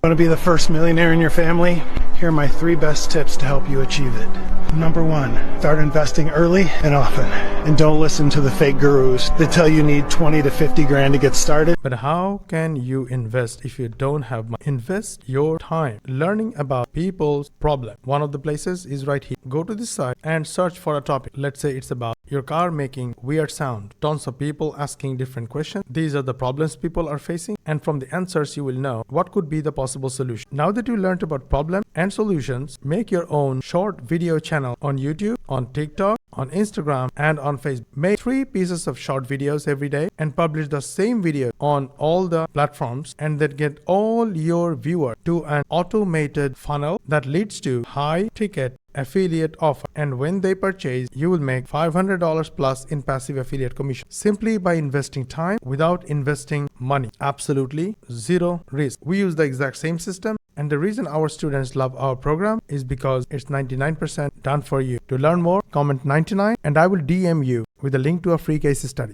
Want to be the first millionaire in your family? Here are my 3 best tips to help you achieve it. Number 1, start investing early and often. And don't listen to the fake gurus that tell you need 20 to 50 grand to get started. But how can you invest if you don't have money? Invest your time learning about people's problem. One of the places is right here. Go to this site and search for a topic. Let's say it's about your car making weird sound. Tons of people asking different questions. These are the problems people are facing, and from the answers you will know what could be the possible solution. Now that you learned about problem and solutions, make your own short video channel on YouTube, on TikTok, on Instagram, and on Facebook. Make 3 pieces of short videos every day and publish the same video on all the platforms, and then get all your viewers to an automated funnel that leads to high ticket affiliate offer, and when they purchase you will make $500 plus in passive affiliate commission simply by investing time without investing money. Absolutely zero risk. We use the exact same system, and the reason our students love our program is because it's 99% done for you. To learn more, comment 99 and I will DM you with a link to a free case study.